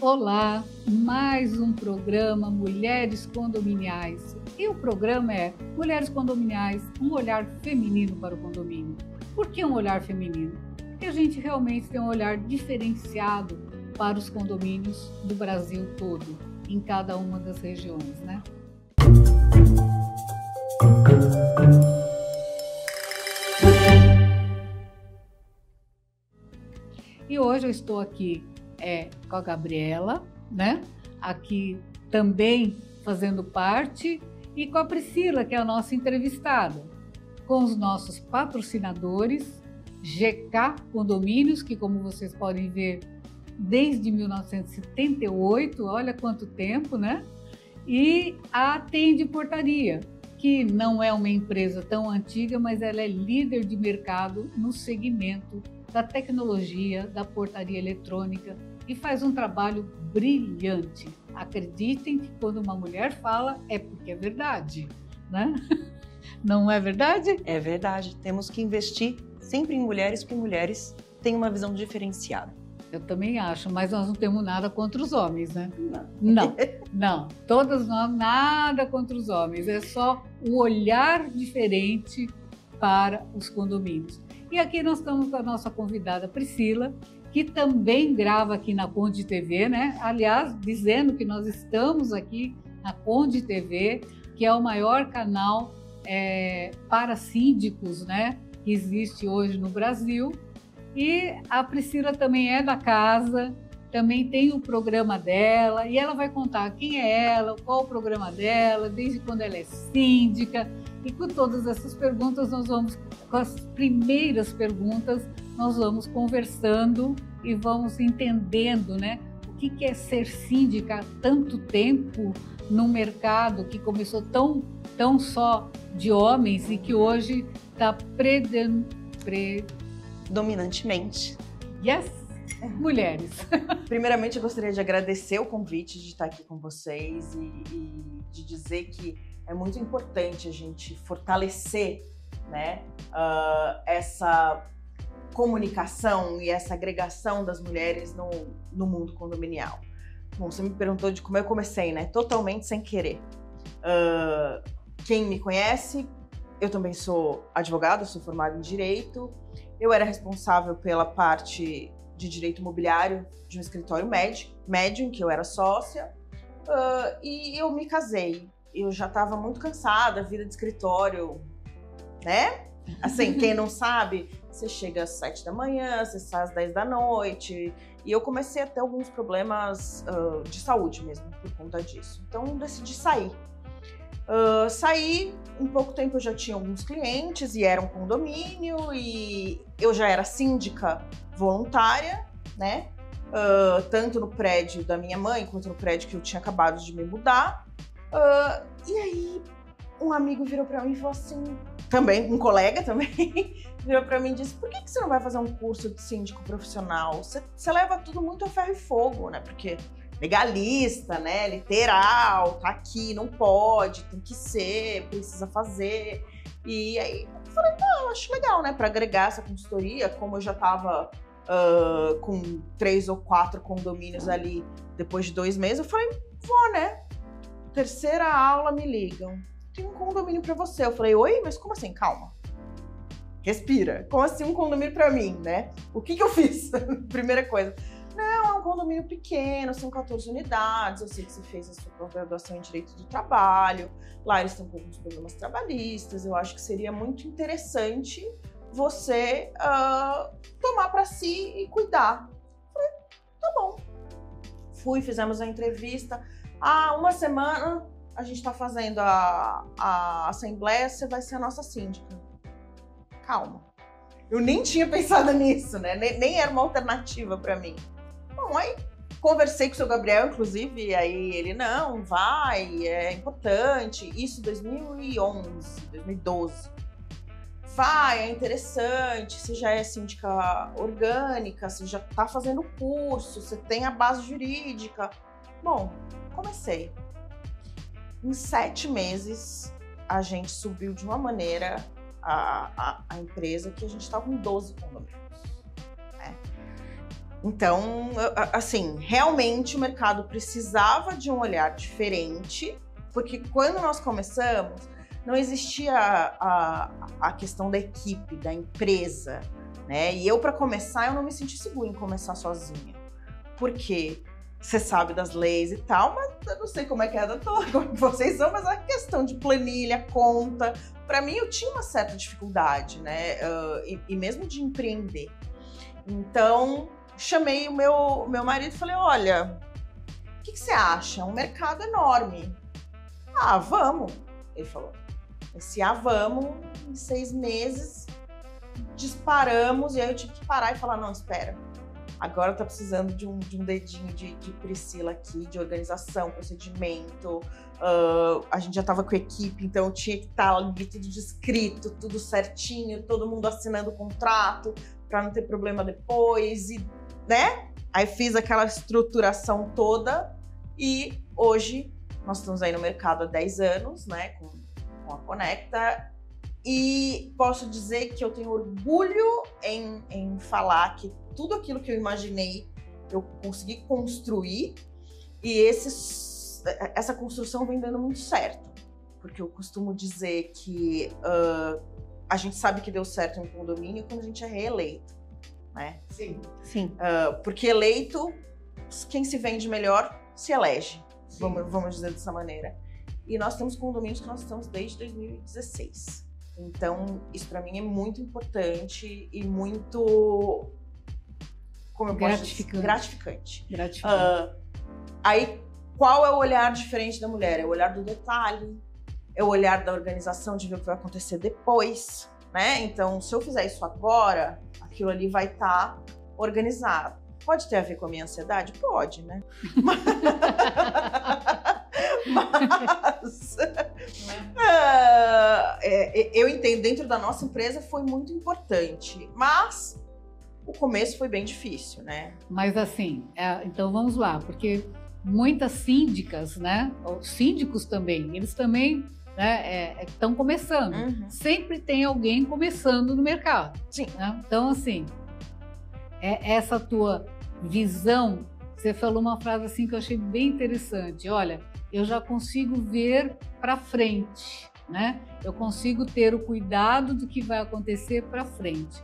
Olá, mais um programa Mulheres Condominiais. E o programa é Mulheres Condominiais, um olhar feminino para o condomínio. Por que um olhar feminino? Porque a gente realmente tem um olhar diferenciado para os condomínios do Brasil todo, em cada uma das regiões, né? E hoje eu estou aqui com a Gabriela, né? Aqui também fazendo parte, e com a Priscila, que é a nossa entrevistada, com os nossos patrocinadores, GK Condomínios, que como vocês podem ver, desde 1978, olha quanto tempo, né? E a Tende Portaria, que não é uma empresa tão antiga, mas ela é líder de mercado no segmento da tecnologia, da portaria eletrônica, e faz um trabalho brilhante. Acreditem que quando uma mulher fala, é porque é verdade, né? Não é verdade? É verdade. Temos que investir sempre em mulheres, porque mulheres têm uma visão diferenciada. Eu também acho, mas nós não temos nada contra os homens, né? Não. Não. Todas nós, nada contra os homens. É só o olhar diferente para os condomínios. E aqui nós estamos com a nossa convidada Priscila, que também grava aqui na Conde TV, né? Aliás, dizendo que nós estamos aqui na Conde TV, que é o maior canal para síndicos, né? Que existe hoje no Brasil. E a Priscila também é da casa, também tem o programa dela, e ela vai contar quem é ela, qual o programa dela, desde quando ela é síndica. E com todas essas perguntas, com as primeiras perguntas, nós vamos conversando e vamos entendendo, né, o que é ser síndica há tanto tempo num mercado que começou tão só de homens e que hoje está dominantemente. Yes, mulheres. Primeiramente, eu gostaria de agradecer o convite de estar aqui com vocês e de dizer que é muito importante a gente fortalecer, né, essa comunicação e essa agregação das mulheres no mundo condominial. Bom, você me perguntou de como eu comecei, né? Totalmente sem querer. Quem me conhece, eu também sou advogada, sou formada em Direito. Eu era responsável pela parte de Direito Imobiliário de um escritório médio em que eu era sócia. E eu me casei. Eu já estava muito cansada, vida de escritório, né? Assim, quem não sabe, você chega às 7 da manhã, você sai às 10 da noite. E eu comecei a ter alguns problemas de saúde mesmo, por conta disso. Então, eu decidi sair. Saí, em pouco tempo eu já tinha alguns clientes e era um condomínio e eu já era síndica voluntária, né? Tanto no prédio da minha mãe quanto no prédio que eu tinha acabado de me mudar. E aí um amigo virou pra mim e falou assim, também, um colega também, virou pra mim e disse, por que você não vai fazer um curso de síndico profissional? Você leva tudo muito a ferro e fogo, né? Porque legalista, né, literal, tá aqui, não pode, tem que ser, precisa fazer. E aí eu falei, não, acho legal, né, para agregar essa consultoria, como eu já tava com 3 ou 4 condomínios ali depois de 2 meses, eu falei, vou, né, terceira aula me ligam, tem um condomínio para você. Eu falei, oi, mas como assim? Calma. Respira. Como assim um condomínio para mim, né? O que eu fiz? Primeira coisa. Não, é um condomínio pequeno, são 14 unidades, eu sei que você fez a sua pós-graduação em Direito do Trabalho, lá eles estão com alguns problemas trabalhistas, eu acho que seria muito interessante você tomar para si e cuidar. Falei, tá bom. Fizemos a entrevista, uma semana a gente tá fazendo a assembleia, você vai ser a nossa síndica. Calma. Eu nem tinha pensado nisso, né? Nem era uma alternativa para mim. Bom, aí conversei com o seu Gabriel, inclusive, e aí ele, não, vai, é importante. Isso 2011, 2012. Vai, é interessante, você já é síndica orgânica, você já tá fazendo curso, você tem a base jurídica. Bom, comecei. Em 7 meses, a gente subiu de uma maneira a empresa que a gente está com 12 condomínios. Né? Então, assim, realmente o mercado precisava de um olhar diferente, porque quando nós começamos, não existia a questão da equipe, da empresa, né? E eu, para começar, eu não me senti segura em começar sozinha. Porque você sabe das leis e tal, mas eu não sei como é que é da tua, como vocês são, mas a questão de planilha, conta, para mim eu tinha uma certa dificuldade, né? E mesmo de empreender. Então, chamei o meu marido e falei, olha, o que você acha? É um mercado enorme. Ah, vamos, ele falou. Esse vamos, em 6 meses, disparamos, e aí eu tive que parar e falar, não, espera. Agora tá precisando de um dedinho de Priscila aqui, de organização, procedimento. A gente já tava com a equipe, então tinha que estar ali tudo descrito, tudo certinho, todo mundo assinando o contrato para não ter problema depois, e, né? Aí fiz aquela estruturação toda e hoje nós estamos aí no mercado há 10 anos, né? Com a Conecta. E posso dizer que eu tenho orgulho em falar que tudo aquilo que eu imaginei, eu consegui construir, e essa construção vem dando muito certo. Porque eu costumo dizer que a gente sabe que deu certo em um condomínio quando a gente é reeleito, né? Sim. Porque eleito, quem se vende melhor se elege, vamos dizer dessa maneira. E nós temos condomínios que nós estamos desde 2016. Então, isso para mim é muito importante e muito, como eu posso dizer, gratificante. Aí, qual é o olhar diferente da mulher? É o olhar do detalhe, é o olhar da organização, de ver o que vai acontecer depois, né? Então, se eu fizer isso agora, aquilo ali vai estar organizado. Pode ter a ver com a minha ansiedade? Pode, né? Mas eu entendo, dentro da nossa empresa foi muito importante, mas o começo foi bem difícil, né? Mas assim, então vamos lá, porque muitas síndicas, né, síndicos também, eles também estão começando. Uhum. Sempre tem alguém começando no mercado. Sim. Né? Então, assim, essa tua visão, você falou uma frase assim que eu achei bem interessante. Olha, eu já consigo ver para frente, né? Eu consigo ter o cuidado do que vai acontecer para frente.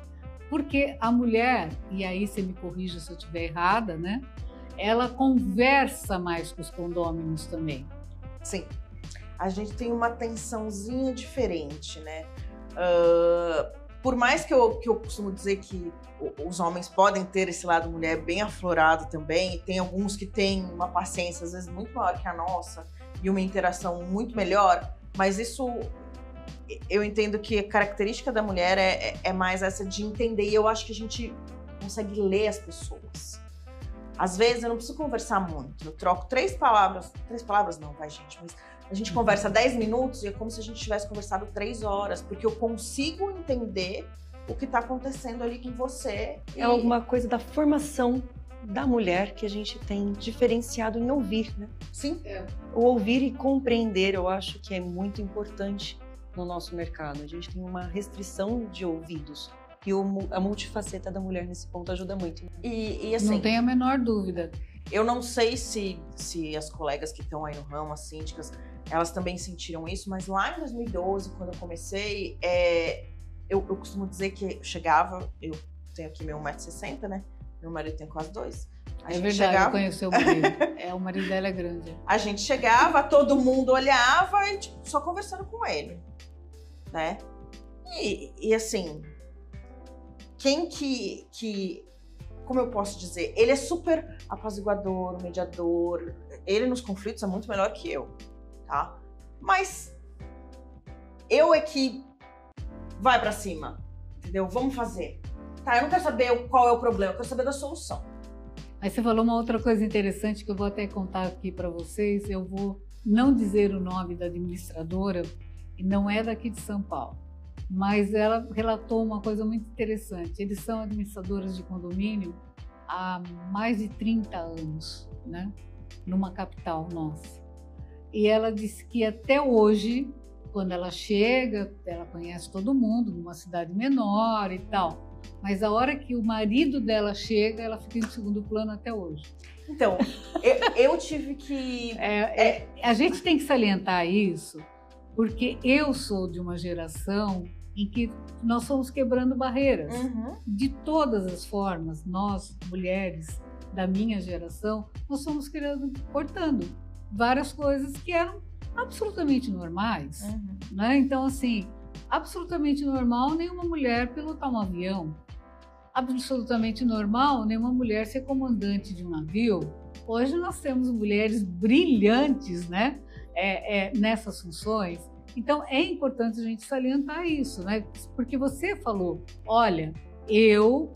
Porque a mulher, e aí você me corrija se eu estiver errada, né? Ela conversa mais com os condôminos também. Sim. A gente tem uma atençãozinha diferente, né? Por mais que eu costumo dizer que os homens podem ter esse lado mulher bem aflorado também, tem alguns que têm uma paciência às vezes muito maior que a nossa e uma interação muito melhor, mas isso eu entendo que a característica da mulher é mais essa de entender, e eu acho que a gente consegue ler as pessoas. Às vezes eu não preciso conversar muito, eu troco 3 palavras não, vai gente, mas a gente conversa 10 minutos e é como se a gente tivesse conversado 3 horas, porque eu consigo entender o que está acontecendo ali com você. É alguma coisa da formação da mulher que a gente tem diferenciado em ouvir, né? Sim. O ouvir e compreender, eu acho que é muito importante no nosso mercado. A gente tem uma restrição de ouvidos. E a multifaceta da mulher nesse ponto ajuda muito. E assim, não tem a menor dúvida. Eu não sei se as colegas que estão aí no ramo, as síndicas, elas também sentiram isso, mas lá em 2012, quando eu comecei, eu costumo dizer que eu chegava, eu tenho aqui meu 1,60 m, né? Meu marido tem quase 2. É verdade, eu conheço o marido. O marido dela é grande. A gente chegava, todo mundo olhava e tipo, só conversando com ele, né? E assim, quem que como eu posso dizer, ele é super apaziguador, mediador, ele nos conflitos é muito melhor que eu, tá? Mas eu é que vai pra cima, entendeu? Vamos fazer. Tá, eu não quero saber qual é o problema, eu quero saber da solução. Mas você falou uma outra coisa interessante que eu vou até contar aqui para vocês. Eu vou não dizer o nome da administradora, e não é daqui de São Paulo, mas ela relatou uma coisa muito interessante. Eles são administradores de condomínio há mais de 30 anos, né? Numa capital nossa. E ela disse que até hoje, quando ela chega, ela conhece todo mundo, numa cidade menor e tal. mas a hora que o marido dela chega, ela fica em segundo plano até hoje. Então, eu tive que... A gente tem que salientar isso, porque eu sou de uma geração em que nós fomos quebrando barreiras. De todas as formas, nós, mulheres da minha geração, nós fomos cortando várias coisas que eram absolutamente normais. Né? Então, assim, absolutamente normal nenhuma mulher pilotar um avião. Absolutamente normal nenhuma mulher ser comandante de um navio. Hoje nós temos mulheres brilhantes, né? Nessas funções. Então é importante a gente salientar isso, né? Porque você falou, olha, eu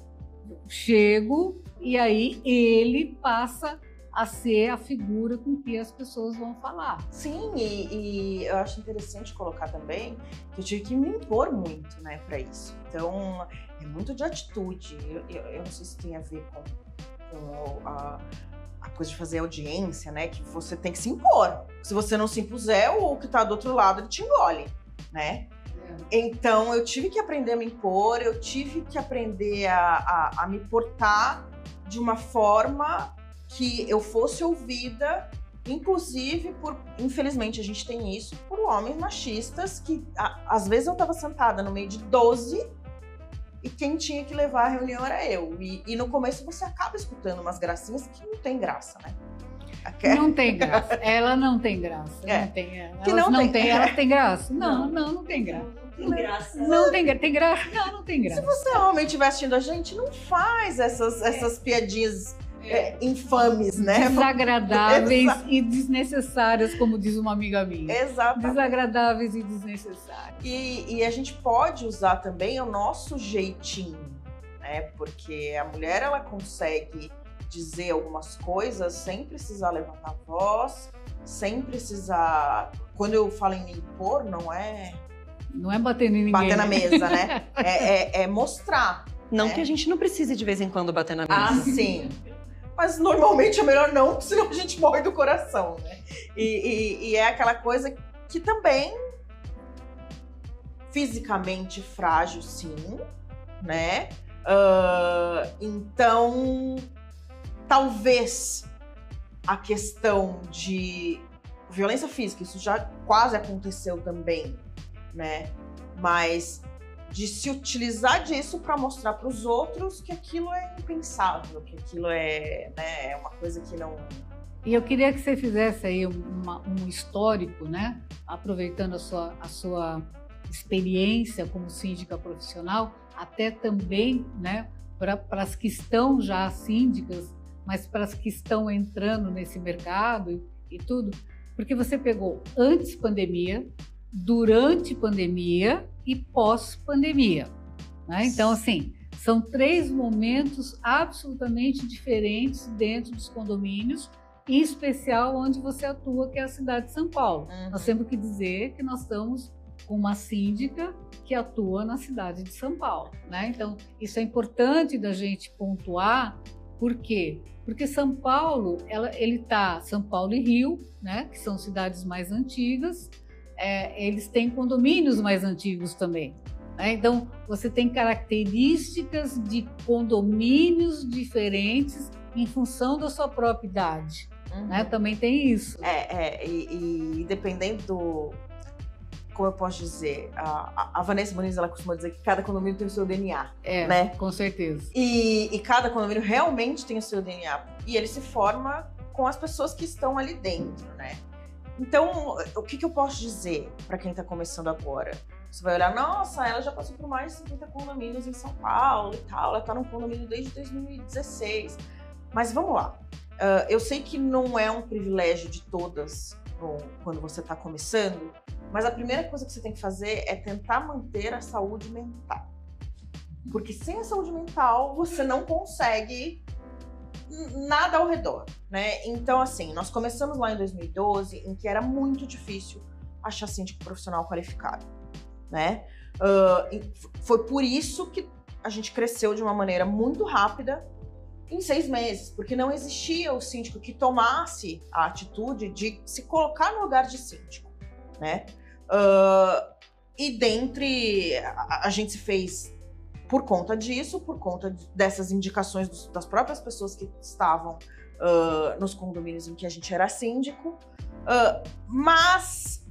chego e aí ele passa a ser a figura com que as pessoas vão falar. Sim, e eu acho interessante colocar também que eu tive que me impor muito, né, para isso. Então, é muito de atitude. Eu não sei se tem a ver com a coisa de fazer audiência, né, que você tem que se impor. Se você não se impuser, o que tá do outro lado, ele te engole, né? Então, eu tive que aprender a me impor, eu tive que aprender a me portar de uma forma que eu fosse ouvida, inclusive infelizmente a gente tem isso, por homens machistas que às vezes eu estava sentada no meio de 12 e quem tinha que levar a reunião era eu. E no começo você acaba escutando umas gracinhas que não tem graça, né? Não tem graça. Ela não tem graça. Não tem. Ela tem graça? Não tem graça. Tem graça. Não tem graça. Tem graça? Não tem graça. Se você realmente estiver assistindo a gente, não faz essas piadinhas infames, né? Desagradáveis e desnecessárias, como diz uma amiga minha. Exatamente. Desagradáveis e desnecessárias. E a gente pode usar também o nosso jeitinho, né? Porque a mulher, ela consegue dizer algumas coisas sem precisar levantar a voz, sem precisar... Quando eu falo em me impor, não é bater em ninguém. Bater na mesa, né? É mostrar. Não que a gente não precise de vez em quando bater na mesa. Ah, sim. Mas normalmente é melhor não, senão a gente morre do coração, né? E é aquela coisa que também fisicamente frágil, sim, né? Então, talvez a questão de violência física, isso já quase aconteceu também, né? Mas de se utilizar disso para mostrar para os outros que aquilo é impensável, que aquilo é uma coisa que não... E eu queria que você fizesse aí um histórico, né? Aproveitando a sua experiência como síndica profissional, até também, né? Para as que estão já síndicas, mas para as que estão entrando nesse mercado e tudo, porque você pegou antes pandemia, durante pandemia e pós-pandemia, né? Então, assim, são 3 momentos absolutamente diferentes dentro dos condomínios, em especial onde você atua, que é a cidade de São Paulo. Nós temos que dizer que nós estamos com uma síndica que atua na cidade de São Paulo, né? Então, isso é importante da gente pontuar. Por quê? Porque São Paulo, São Paulo e Rio, né? Que são cidades mais antigas, eles têm condomínios mais antigos também, né? Então, você tem características de condomínios diferentes em função da sua própria idade, né? Também tem isso. E dependendo do... Como eu posso dizer? A Vanessa Muniz, ela costuma dizer que cada condomínio tem o seu DNA, né? Com certeza. E cada condomínio realmente tem o seu DNA. E ele se forma com as pessoas que estão ali dentro, né? Então, o que eu posso dizer para quem está começando agora? Você vai olhar, nossa, ela já passou por mais de 50 condomínios em São Paulo e tal, ela está num condomínio desde 2016. Mas vamos lá. Eu sei que não é um privilégio de todas quando você está começando, mas a primeira coisa que você tem que fazer é tentar manter a saúde mental. Porque sem a saúde mental, você não consegue nada ao redor, né? Então, assim, nós começamos lá em 2012, em que era muito difícil achar síndico profissional qualificado, né? Foi por isso que a gente cresceu de uma maneira muito rápida em 6 meses, porque não existia o síndico que tomasse a atitude de se colocar no lugar de síndico, né? E dentre... A gente se fez Por conta disso, por conta dessas indicações das próprias pessoas que estavam nos condomínios em que a gente era síndico. Mas,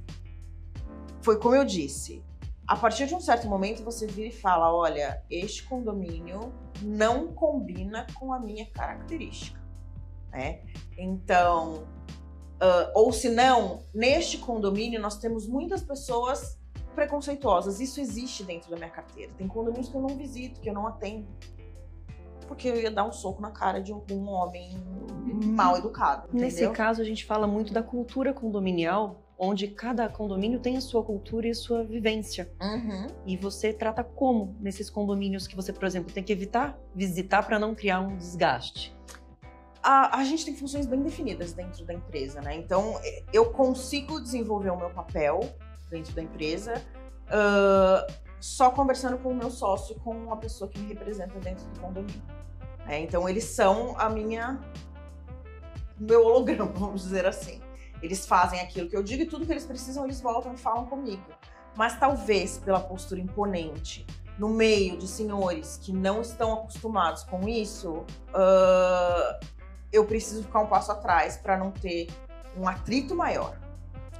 foi como eu disse, a partir de um certo momento você vira e fala, olha, este condomínio não combina com a minha característica, né? Então, ou se não, neste condomínio nós temos muitas pessoas preconceituosas. Isso existe dentro da minha carteira. Tem condomínios que eu não visito, que eu não atendo, porque eu ia dar um soco na cara de um homem mal educado, entendeu? Nesse caso, a gente fala muito da cultura condominial, onde cada condomínio tem a sua cultura e a sua vivência. Uhum. E você trata como nesses condomínios que você, por exemplo, tem que evitar visitar para não criar um desgaste? A gente tem funções bem definidas dentro da empresa, né? Então, eu consigo desenvolver o meu papel dentro da empresa só conversando com o meu sócio, com a pessoa que me representa dentro do condomínio. Então, eles são meu holograma, vamos dizer assim. Eles fazem aquilo que eu digo e tudo que eles precisam, eles voltam e falam comigo. Mas talvez pela postura imponente, no meio de senhores que não estão acostumados com isso, eu preciso ficar um passo atrás para não ter um atrito maior,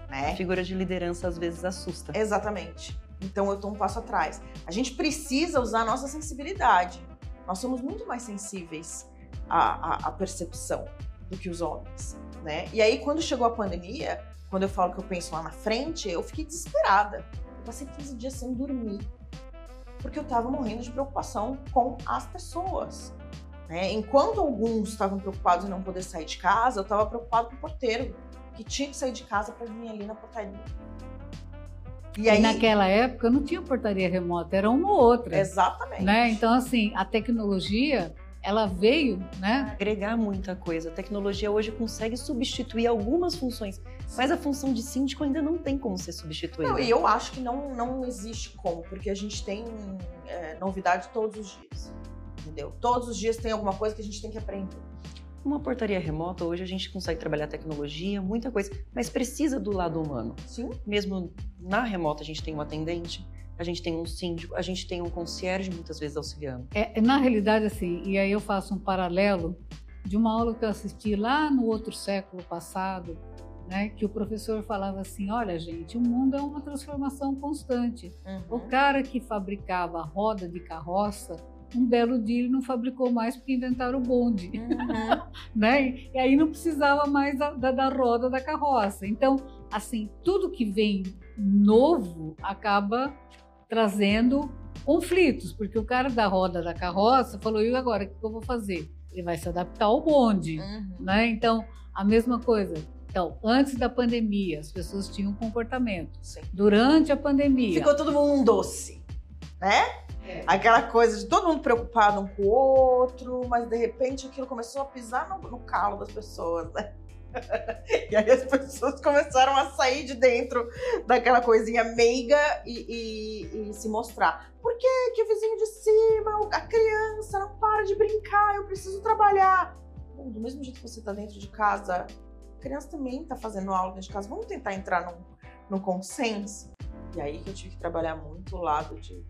né? A figura de liderança às vezes assusta. Exatamente. Então eu tô um passo atrás. A gente precisa usar a nossa sensibilidade. Nós somos muito mais sensíveis à percepção do que os homens, né? E aí, quando chegou a pandemia, quando eu falo que eu penso lá na frente, eu fiquei desesperada. Eu passei 15 dias sem dormir, porque eu tava morrendo de preocupação com as pessoas, né? Enquanto alguns estavam preocupados em não poder sair de casa, eu tava preocupado com o porteiro, que tinha que sair de casa para vir ali na portaria. E aí, naquela época não tinha portaria remota, era uma ou outra. Exatamente. Né? Então, assim, a tecnologia, ela veio, né? Agregar muita coisa. A tecnologia hoje consegue substituir algumas funções, mas a função de síndico ainda não tem como ser substituída. Não, e eu acho que não existe como, porque a gente tem novidade todos os dias, entendeu? Todos os dias tem alguma coisa que a gente tem que aprender. Uma portaria remota, hoje a gente consegue trabalhar tecnologia, muita coisa, mas precisa do lado humano. Sim. Mesmo na remota a gente tem um atendente, a gente tem um síndico, a gente tem um concierge muitas vezes auxiliando. Na realidade, assim, e aí eu faço um paralelo de uma aula que eu assisti lá no outro século passado, né, que o professor falava assim, olha gente, o mundo é uma transformação constante. Uhum. O cara que fabricava roda de carroça, um belo dia ele não fabricou mais porque inventaram o bonde, né? E aí não precisava mais da roda da carroça. Então, assim, tudo que vem novo acaba trazendo conflitos, porque o cara da roda da carroça falou, e agora, o que eu vou fazer? Ele vai se adaptar ao bonde, né? Então, a mesma coisa. Então, antes da pandemia, as pessoas tinham um comportamento. Sim. Durante a pandemia... Ficou todo mundo um doce, né? Aquela coisa de todo mundo preocupado um com o outro, mas de repente aquilo começou a pisar no calo das pessoas, né? E aí as pessoas começaram a sair de dentro daquela coisinha meiga e se mostrar. Por que o vizinho de cima, a criança não para de brincar, eu preciso trabalhar? Bom, do mesmo jeito que você tá dentro de casa, a criança também tá fazendo aula dentro de casa, vamos tentar entrar num consenso? E aí que eu tive que trabalhar muito o lado de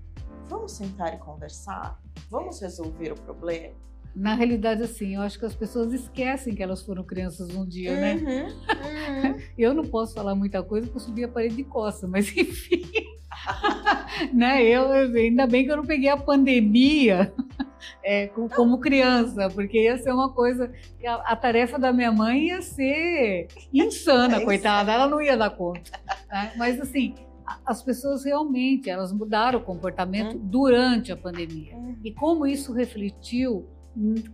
vamos sentar e conversar? Vamos resolver o problema? Na realidade, assim, eu acho que as pessoas esquecem que elas foram crianças um dia, né? Eu não posso falar muita coisa porque eu subi a parede de costa, mas enfim. Né? Ainda bem que eu não peguei a pandemia como criança, porque ia ser uma coisa... A tarefa da minha mãe ia ser insana, coitada. Ela não ia dar conta. Né? Mas, assim... As pessoas realmente, elas mudaram o comportamento durante a pandemia. E como isso refletiu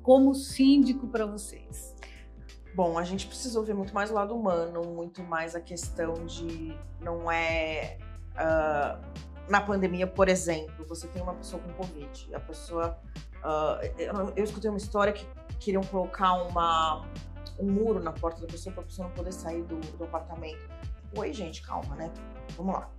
como síndico para vocês? Bom, a gente precisou ver muito mais o lado humano, muito mais a questão de... Não é... na pandemia, por exemplo, você tem uma pessoa com Covid. A pessoa... eu escutei uma história que queriam colocar um muro na porta da pessoa para a pessoa não poder sair do apartamento. Oi, gente, calma, né? Vamos lá.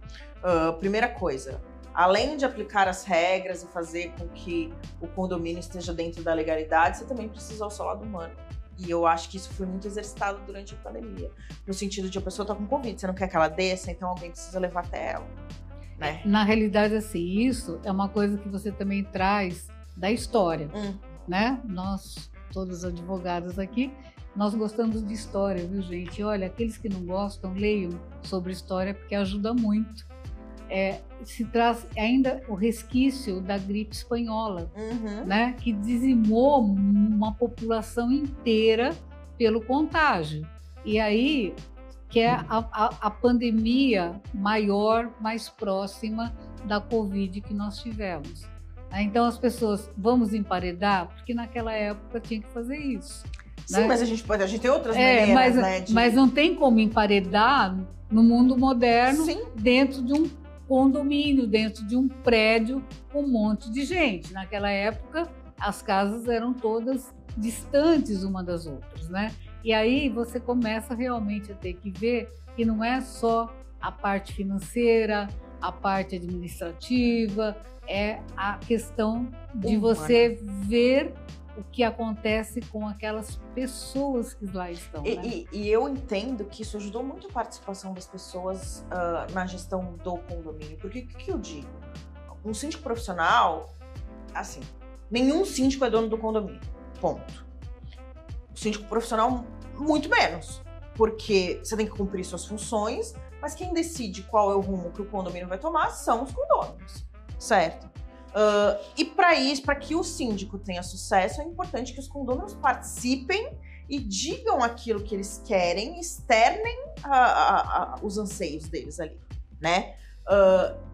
Primeira coisa, além de aplicar as regras e fazer com que o condomínio esteja dentro da legalidade, você também precisa ao seu lado humano. E eu acho que isso foi muito exercitado durante a pandemia. No sentido de a pessoa tá com Covid, você não quer que ela desça, então alguém precisa levar até ela. né? Na realidade, assim, isso é uma coisa que você também traz da história, né? Nós, todos advogados aqui, nós gostamos de história, viu, gente? Olha, aqueles que não gostam, leiam sobre história, porque ajuda muito. Se traz ainda o resquício da gripe espanhola, né? Que dizimou uma população inteira pelo contágio. E aí, que é a pandemia maior, mais próxima da Covid que nós tivemos. Então as pessoas, vamos emparedar? Porque naquela época tinha que fazer isso. Sim, né? Mas a gente tem outras maneiras, né? Mas não tem como emparedar no mundo moderno, dentro de um condomínio, dentro de um prédio com um monte de gente. Naquela época, as casas eram todas distantes uma das outras, né? E aí você começa realmente a ter que ver que não é só a parte financeira, a parte administrativa, é a questão de você ver o que acontece com aquelas pessoas que lá estão. E eu entendo que isso ajudou muito a participação das pessoas na gestão do condomínio. Porque o que eu digo? Um síndico profissional, assim, nenhum síndico é dono do condomínio. Ponto. O síndico profissional, muito menos. Porque você tem que cumprir suas funções, mas quem decide qual é o rumo que o condomínio vai tomar são os condôminos, certo? E para isso, para que o síndico tenha sucesso, é importante que os condôminos participem e digam aquilo que eles querem, externem os anseios deles ali, né?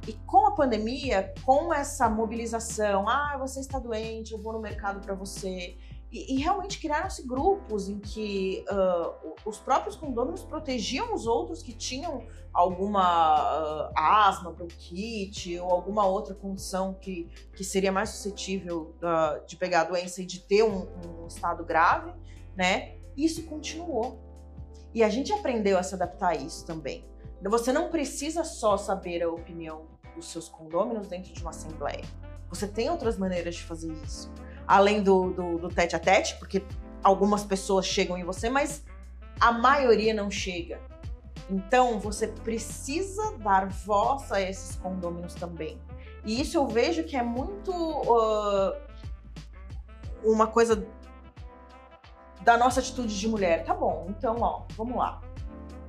E com a pandemia, com essa mobilização, você está doente, eu vou no mercado para você, e realmente criaram-se grupos em que os próprios condôminos protegiam os outros que tinham alguma asma, bronquite ou alguma outra condição que seria mais suscetível de pegar a doença e de ter um estado grave, né? Isso continuou. E a gente aprendeu a se adaptar a isso também. Você não precisa só saber a opinião dos seus condôminos dentro de uma assembleia. Você tem outras maneiras de fazer isso. Além do tete-a-tete, porque algumas pessoas chegam em você, mas a maioria não chega. Então, você precisa dar voz a esses condôminos também. E isso eu vejo que é muito uma coisa da nossa atitude de mulher. Tá bom, então, vamos lá.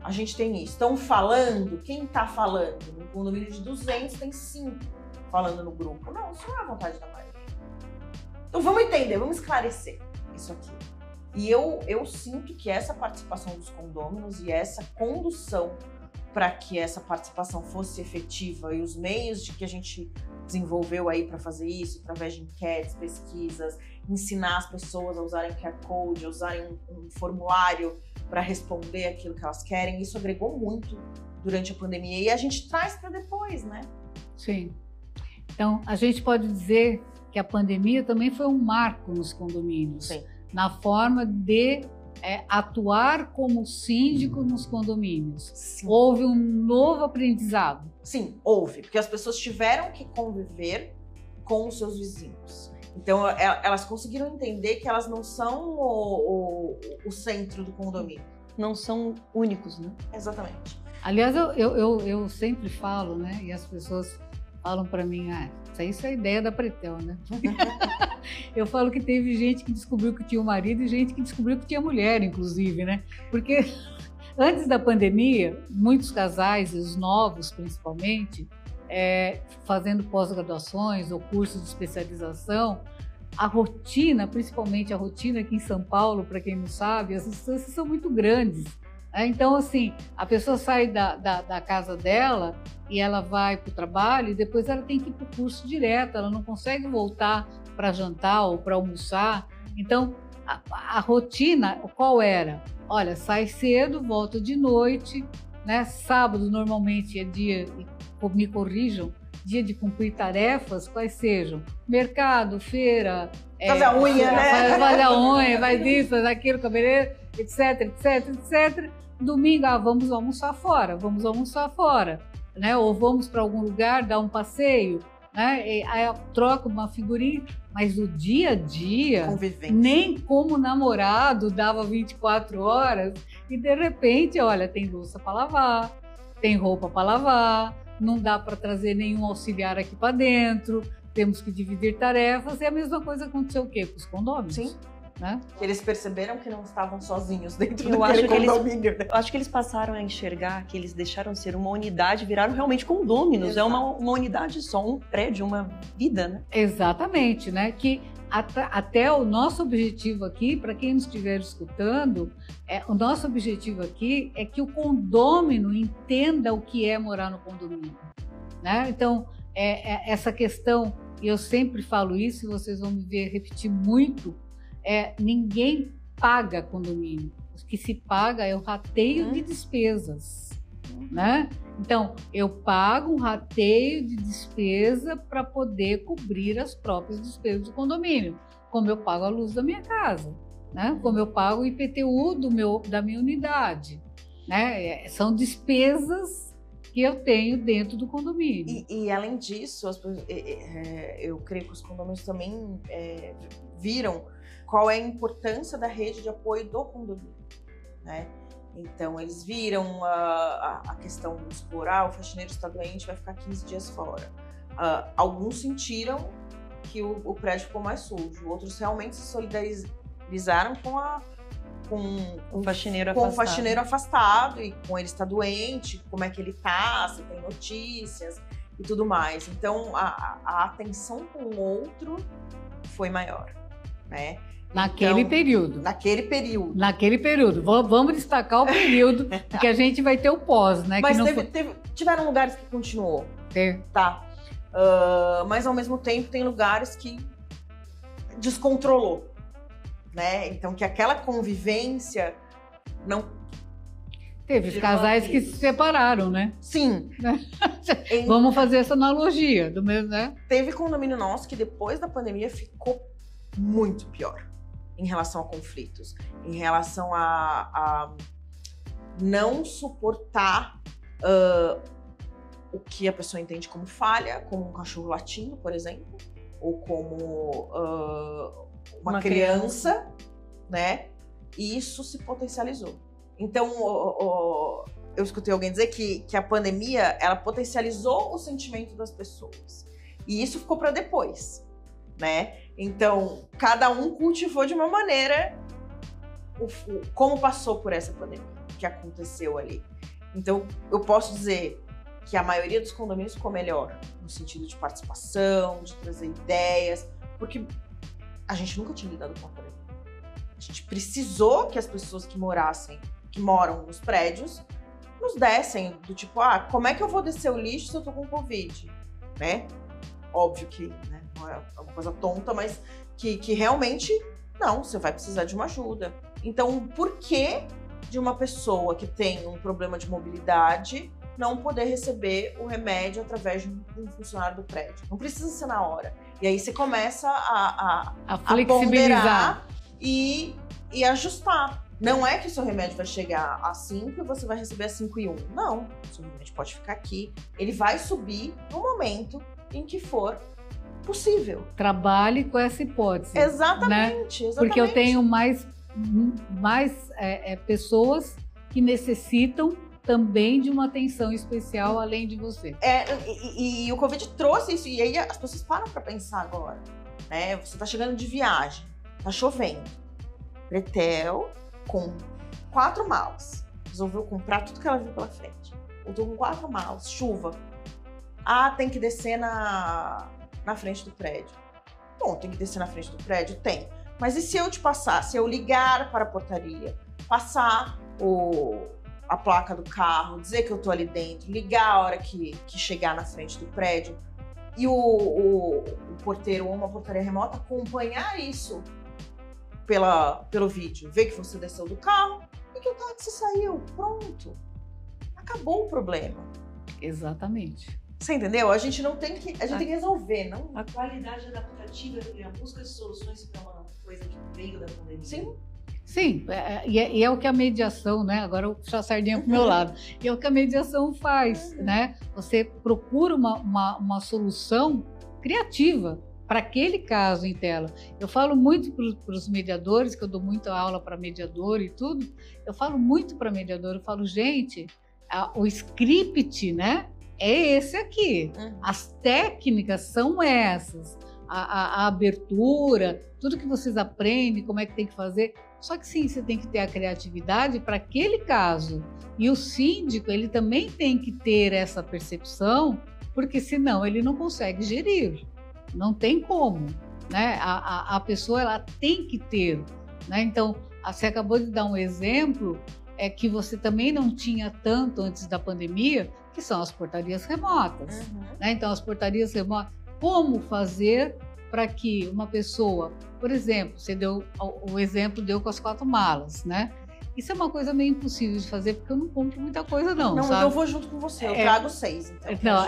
A gente tem isso. Estão falando, quem tá falando? No condomínio de 200, tem 5 falando no grupo. Não, isso não é a vontade da maioria. Então vamos entender, vamos esclarecer isso aqui. E eu sinto que essa participação dos condôminos e essa condução para que essa participação fosse efetiva e os meios de que a gente desenvolveu aí para fazer isso, através de enquetes, pesquisas, ensinar as pessoas a usarem QR Code, a usarem um formulário para responder aquilo que elas querem, isso agregou muito durante a pandemia e a gente traz para depois, né? Sim. Então, a gente pode dizer que a pandemia também foi um marco nos condomínios. Sim. Na forma de atuar como síndico nos condomínios. Sim. Houve um novo aprendizado. Sim, houve, porque as pessoas tiveram que conviver com os seus vizinhos. Então, elas conseguiram entender que elas não são o centro do condomínio. Não são únicos, né? Exatamente. Aliás, eu sempre falo, né? E as pessoas falam para mim, isso é a ideia da Pretel, né? Eu falo que teve gente que descobriu que tinha um marido e gente que descobriu que tinha mulher, inclusive, né? Porque antes da pandemia, muitos casais, os novos principalmente, fazendo pós-graduações ou cursos de especialização, a rotina, principalmente a rotina aqui em São Paulo, para quem não sabe, as distâncias são muito grandes. Então, assim, a pessoa sai da casa dela e ela vai para o trabalho e depois ela tem que ir para o curso direto, ela não consegue voltar para jantar ou para almoçar. Então, a rotina, qual era? Olha, sai cedo, volta de noite, né? Sábado normalmente é dia, me corrijam, dia de cumprir tarefas, quais sejam? Mercado, feira... Fazer a unha, né? Fazer a unha, faz isso, faz aquilo, cabeleireiro, etc. Domingo, vamos almoçar fora, né? Ou vamos para algum lugar, dar um passeio, né? Aí troca uma figurinha, mas o dia a dia, nem como namorado dava 24 horas e de repente, olha, tem louça para lavar, tem roupa para lavar, não dá para trazer nenhum auxiliar aqui para dentro, temos que dividir tarefas, e a mesma coisa aconteceu o quê? Com os condôminos. Sim. Né? Eles perceberam que não estavam sozinhos dentro Eu daquele acho que condomínio. eu acho que eles passaram a enxergar que eles deixaram de ser uma unidade, viraram realmente condôminos. Exato. É uma unidade só, um prédio, uma vida, né? Exatamente, né? Que até o nosso objetivo aqui, para quem nos estiver escutando, o nosso objetivo aqui é que o condômino entenda o que é morar no condomínio, né? Então, essa questão, e eu sempre falo isso, e vocês vão me ver repetir muito, ninguém paga condomínio. O que se paga é o rateio de despesas, né? Então, eu pago um rateio de despesa para poder cobrir as próprias despesas do condomínio, como eu pago a luz da minha casa, né? Como eu pago o IPTU da minha unidade, né? São despesas que eu tenho dentro do condomínio. E além disso, eu creio que os condomínios também viram qual é a importância da rede de apoio do condomínio, né? Então, eles viram a questão de explorar, o faxineiro está doente, vai ficar 15 dias fora. Alguns sentiram que o prédio ficou mais sujo, outros realmente se solidarizaram com o faxineiro afastado e com ele está doente, como é que ele está, se tem notícias e tudo mais. Então, a atenção com o outro foi maior, né? Naquele período. Vamos destacar o período, porque a gente vai ter o pós, né? Mas tiveram lugares que continuou. Tá. Mas ao mesmo tempo tem lugares que descontrolou, né? Então que aquela convivência não... Teve casais que se separaram, né? Sim. Vamos fazer essa analogia do mesmo, né? Teve condomínio nosso que depois da pandemia ficou muito pior em relação a conflitos, em relação a não suportar o que a pessoa entende como falha, como um cachorro latindo, por exemplo, ou como uma criança, né? E isso se potencializou. Então, eu escutei alguém dizer que a pandemia, ela potencializou o sentimento das pessoas. E isso ficou para depois, né? Então, cada um cultivou de uma maneira como passou por essa pandemia, que aconteceu ali. Então, eu posso dizer que a maioria dos condomínios ficou melhor, no sentido de participação, de trazer ideias, porque a gente nunca tinha lidado com a pandemia. A gente precisou que as pessoas que moram nos prédios, nos dessem do tipo, como é que eu vou descer o lixo se eu tô com Covid, né? Óbvio que, né, não é uma coisa tonta, mas que realmente, não, você vai precisar de uma ajuda. Então, por que de uma pessoa que tem um problema de mobilidade não poder receber o remédio através de um funcionário do prédio? Não precisa ser na hora. E aí você começa a flexibilizar e ajustar. Não é que o seu remédio vai chegar a 5 e você vai receber a 5 e 1. Não, o seu remédio pode ficar aqui. Ele vai subir no momento em que for possível. Trabalhe com essa hipótese. Exatamente, né? Porque eu tenho mais pessoas que necessitam também de uma atenção especial além de você. E o Covid trouxe isso, e aí as pessoas param para pensar agora, né? Você tá chegando de viagem, tá chovendo, Pretel com 4 malas, resolveu comprar tudo que ela viu pela frente. Eu tô com 4 malas, chuva. Tem que descer na frente do prédio. Bom, tem que descer na frente do prédio? Tem. Mas e se eu te passar, se eu ligar para a portaria, passar a placa do carro, dizer que eu tô ali dentro, ligar a hora que chegar na frente do prédio e o porteiro ou uma portaria remota acompanhar isso pelo vídeo, ver que você desceu do carro e que o táxi saiu, pronto. Acabou o problema. Exatamente. Você entendeu? A gente tem que resolver, não? A qualidade adaptativa e a busca de soluções para uma coisa que veio da pandemia. Sim. Sim, e é o que a mediação, né? Agora eu vou puxar a sardinha pro meu lado. E é o que a mediação faz, né? Você procura uma solução criativa para aquele caso em tela. Eu falo muito para os mediadores, que eu dou muita aula para mediador e tudo. Eu falo muito para mediador, eu falo, gente, o script, né? é esse aqui. As técnicas são essas. A abertura, tudo que vocês aprendem, como é que tem que fazer. Só que sim, você tem que ter a criatividade para aquele caso. E o síndico, ele também tem que ter essa percepção, porque senão ele não consegue gerir. Não tem como, né? A pessoa, ela tem que ter, né? Então, você acabou de dar um exemplo que você também não tinha tanto antes da pandemia, que são as portarias remotas, né? Então, as portarias remotas, como fazer para que uma pessoa, por exemplo, você deu o exemplo com as 4 malas, né? Isso é uma coisa meio impossível de fazer, porque eu não compro muita coisa, não. Não, sabe? eu vou junto com você, eu trago 6, então. Não,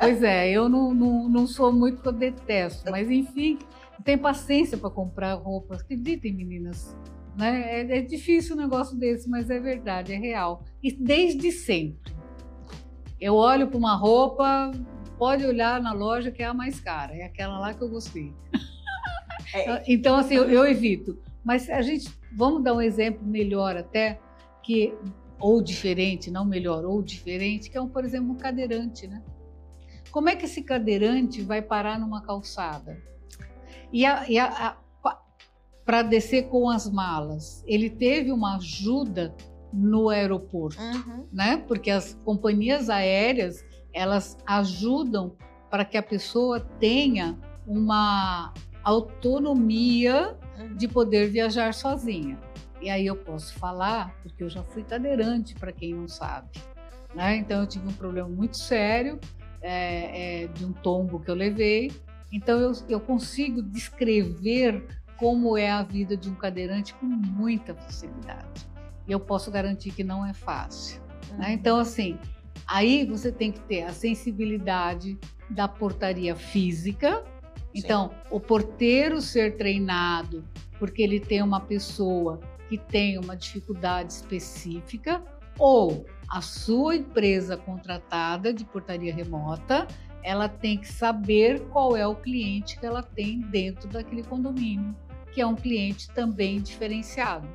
pois é, eu não sou muito, que eu detesto, mas enfim, não tenho paciência para comprar roupas. Acreditem, meninas, né? É difícil um negócio desse, mas é verdade, é real. E desde sempre. Eu olho para uma roupa, pode olhar na loja que é a mais cara, é aquela lá que eu gostei. Então, assim, eu evito. Mas vamos dar um exemplo melhor até, ou diferente, não melhor, ou diferente, que é, por exemplo, um cadeirante, né? Como é que esse cadeirante vai parar numa calçada? Para descer com as malas, ele teve uma ajuda no aeroporto, né? Porque as companhias aéreas, elas ajudam para que a pessoa tenha uma autonomia de poder viajar sozinha. E aí eu posso falar, porque eu já fui cadeirante, para quem não sabe, né? Então eu tive um problema muito sério de um tombo que eu levei. Então eu consigo descrever como é a vida de um cadeirante com muita facilidade. E eu posso garantir que não é fácil, né? Então, assim, aí você tem que ter a sensibilidade da portaria física. Então, o porteiro ser treinado porque ele tem uma pessoa que tem uma dificuldade específica, ou a sua empresa contratada de portaria remota, ela tem que saber qual é o cliente que ela tem dentro daquele condomínio, que é um cliente também diferenciado.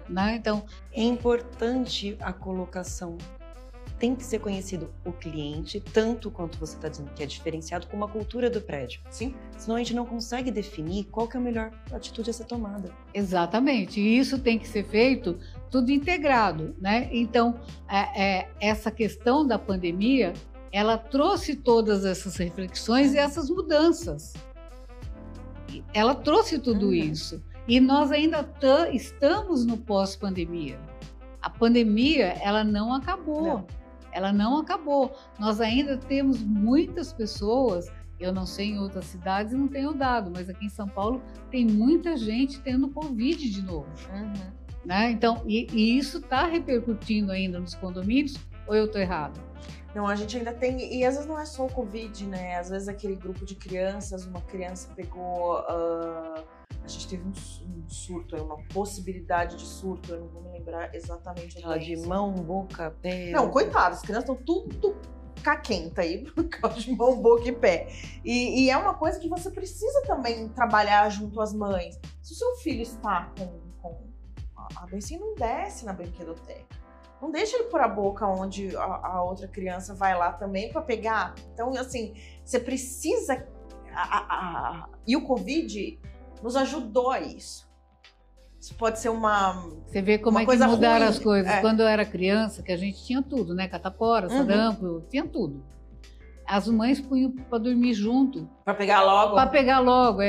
Né? Então, é importante a colocação. Tem que ser conhecido o cliente, tanto quanto você está dizendo que é diferenciado, como a cultura do prédio. Sim. Senão a gente não consegue definir qual que é a melhor atitude a ser tomada. Exatamente. E isso tem que ser feito tudo integrado, né? Então, essa questão da pandemia, ela trouxe todas essas reflexões e essas mudanças. Ela trouxe tudo isso. E nós ainda estamos no pós-pandemia. A pandemia, ela não acabou. Não. Ela não acabou. Nós ainda temos muitas pessoas, eu não sei em outras cidades, não tenho dado, mas aqui em São Paulo tem muita gente tendo Covid de novo. Né? Então, e isso está repercutindo ainda nos condomínios, ou eu estou errada? Não, a gente ainda tem, e às vezes não é só o Covid, né? Às vezes aquele grupo de crianças, uma criança pegou... A gente teve um surto, uma possibilidade de surto, eu não vou me lembrar exatamente. Ela de mão, boca, pé. Não, coitadas, as crianças estão tudo caquenta aí por causa de mão, boca e pé. E é uma coisa que você precisa também trabalhar junto às mães. Se o seu filho está com a doença, não desce na brinquedoteca. Não deixa ele pôr a boca onde a outra criança vai lá também para pegar. Então, assim, você precisa... E o Covid nos ajudou a isso. Isso pode ser Você vê como é que mudaram as coisas. Quando eu era criança, que a gente tinha tudo, né? Catapora, sarampo, tinha tudo. As mães punham para dormir junto. Para pegar logo? Para pegar logo,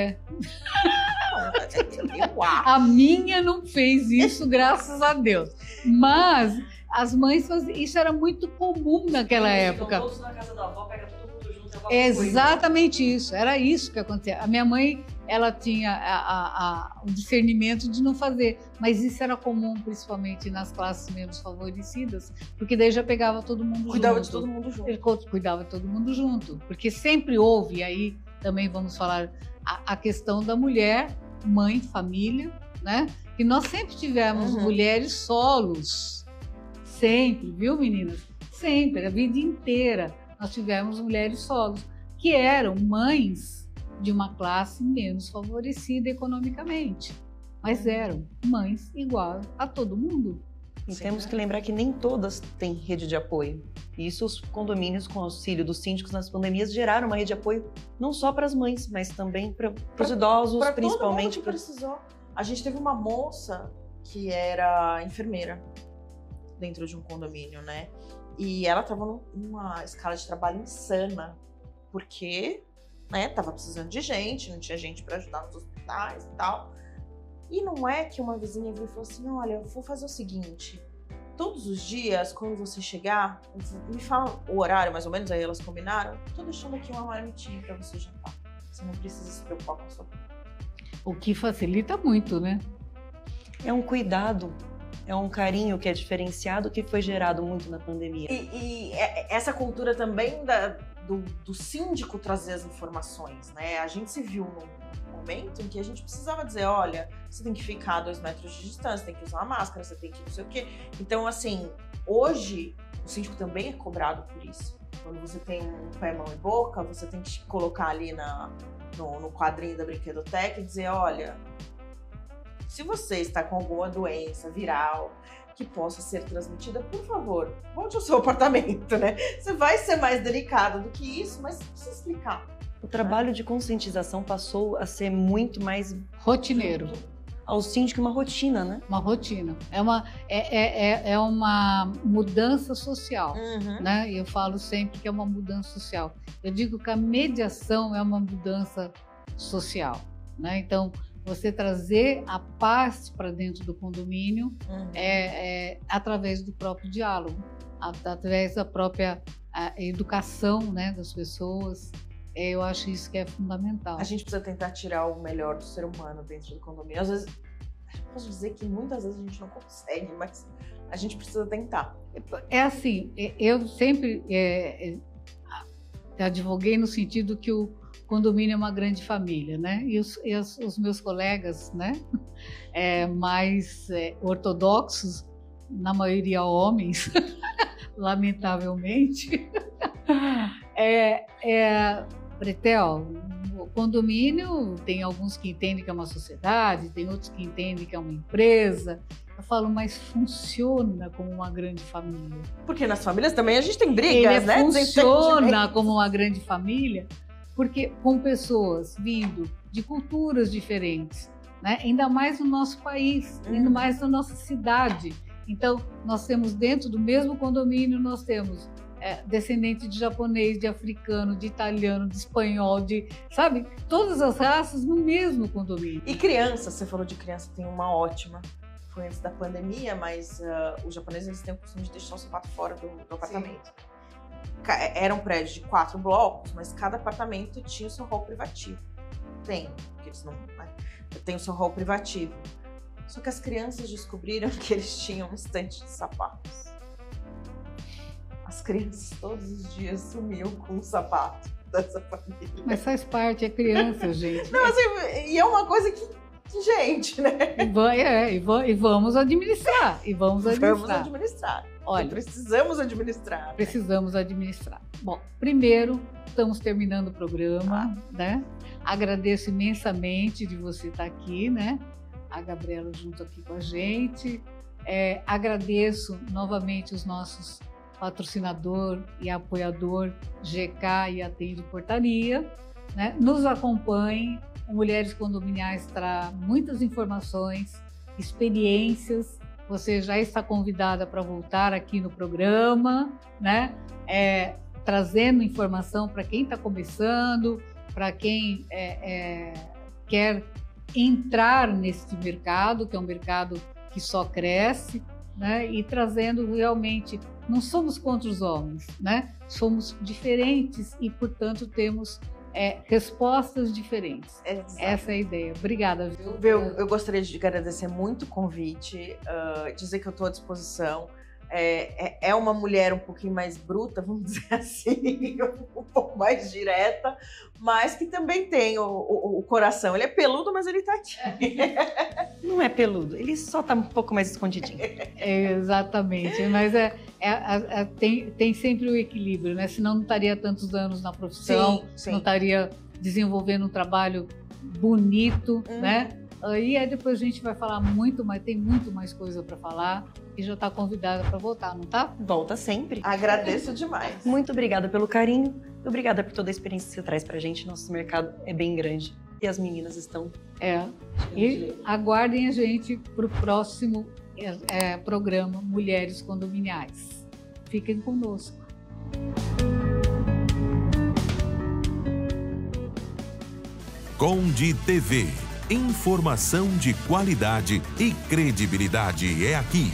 A minha não fez isso, graças a Deus. Mas as mães faziam. Isso era muito comum naquela época. Todos na casa da avó, pega todo mundo junto. Exatamente isso. Era isso que acontecia. A minha mãe, ela tinha o discernimento de não fazer, mas isso era comum, principalmente nas classes menos favorecidas, porque daí já pegava todo mundo junto. Cuidava de todo mundo junto. Ele cuidava de todo mundo junto, porque sempre houve, e aí também vamos falar a questão da mulher, mãe, família, né? Que nós sempre tivemos mulheres solos, sempre, viu, meninas? Sempre, a vida inteira nós tivemos mulheres solos, que eram mães de uma classe menos favorecida economicamente, mas eram mães igual a todo mundo. E Sim, temos que lembrar que nem todas têm rede de apoio. E isso os condomínios, com auxílio dos síndicos nas pandemias, geraram uma rede de apoio não só para as mães, mas também para os idosos, Pra principalmente. todo mundo que precisou. A gente teve uma moça que era enfermeira dentro de um condomínio, né? E ela estava numa escala de trabalho insana, porque, né, tava precisando de gente, não tinha gente para ajudar nos hospitais e tal. E não é que uma vizinha veio e falou assim: olha, eu vou fazer o seguinte, todos os dias, quando você chegar, me fala o horário mais ou menos, aí elas combinaram, tô deixando aqui uma marmitinha para você jantar. Você não precisa se preocupar com a sua vida. O que facilita muito, né? É um cuidado, é um carinho que é diferenciado, que foi gerado muito na pandemia. E essa cultura também do síndico trazer as informações, né? A gente se viu num momento em que a gente precisava dizer, olha, você tem que ficar a 2 metros de distância, tem que usar uma máscara, você tem que não sei o quê. Então, assim, hoje o síndico também é cobrado por isso. Quando você tem um pé, mão e boca, você tem que colocar ali no quadrinho da Brinquedoteca e dizer, olha, se você está com alguma doença viral que possa ser transmitida, por favor, volte ao seu apartamento, né? Você vai ser mais delicado do que isso, mas precisa explicar. O trabalho de conscientização passou a ser muito mais Rotineiro. ao síndico uma rotina, né? Uma rotina. É uma mudança social, né? E eu falo sempre que é uma mudança social. Eu digo que a mediação é uma mudança social, né? Então, você trazer a paz para dentro do condomínio através do próprio diálogo, através da própria educação, né, das pessoas. Eu acho isso que é fundamental. A gente precisa tentar tirar o melhor do ser humano dentro do condomínio. Às vezes, eu posso dizer que muitas vezes a gente não consegue, mas a gente precisa tentar. É assim, eu sempre advoguei no sentido que o condomínio é uma grande família, né? E os meus colegas, né, mais ortodoxos, na maioria homens, lamentavelmente, Pretel, o condomínio tem alguns que entendem que é uma sociedade, tem outros que entendem que é uma empresa. Eu falo, mas funciona como uma grande família. Porque nas famílias também a gente tem brigas, né? Funciona como uma grande família, porque com pessoas vindo de culturas diferentes, né? Ainda mais no nosso país, ainda mais na nossa cidade. Então, nós temos dentro do mesmo condomínio, nós temos descendente de japonês, de africano, de italiano, de espanhol, sabe? Todas as raças no mesmo condomínio. E criança, você falou de criança, tem uma ótima. Foi antes da pandemia, mas os japoneses eles têm o costume de deixar o sapato fora do apartamento. Era um prédio de 4 blocos, mas cada apartamento tinha o seu hall privativo. Porque eles não... Tem o seu hall privativo. Só que as crianças descobriram que eles tinham um estante de sapatos. As crianças todos os dias sumiam com o sapato dessa família. Mas faz parte, é criança, gente. Não, assim, e é uma coisa que gente, né? E vamos administrar. Vamos administrar. Olha, precisamos administrar. Precisamos administrar. Bom, primeiro, estamos terminando o programa, né? Agradeço imensamente de você estar aqui, né? A Gabriela junto aqui com a gente. Agradeço novamente os nossos patrocinador e apoiador GK e Atende Portaria, né? Nos acompanhe. O Mulheres Condominiais traz muitas informações, experiências. Você já está convidada para voltar aqui no programa, né? Trazendo informação para quem está começando, para quem quer entrar nesse mercado, que é um mercado que só cresce, né? E trazendo realmente, não somos contra os homens, né? Somos diferentes e, portanto, temos respostas diferentes. Exato. Essa é a ideia. Obrigada, viu? Eu gostaria de agradecer muito o convite, dizer que eu estou à disposição. É uma mulher um pouquinho mais bruta, vamos dizer assim, um pouco mais direta, mas que também tem o coração. Ele é peludo, mas ele está aqui. Não é peludo, ele só está um pouco mais escondidinho. Exatamente, mas tem sempre o equilíbrio, né? Senão não estaria tantos anos na profissão, sim. Não estaria desenvolvendo um trabalho bonito, né? Aí depois a gente vai falar muito, mas tem muito mais coisa para falar e já está convidada para voltar, não tá? Volta sempre. Agradeço demais. Muito obrigada pelo carinho, obrigada por toda a experiência que você traz pra gente. Nosso mercado é bem grande e as meninas estão... E aguardem a gente para o próximo programa Mulheres Condominiais. Fiquem conosco. Conde TV. Informação de qualidade e credibilidade é aqui.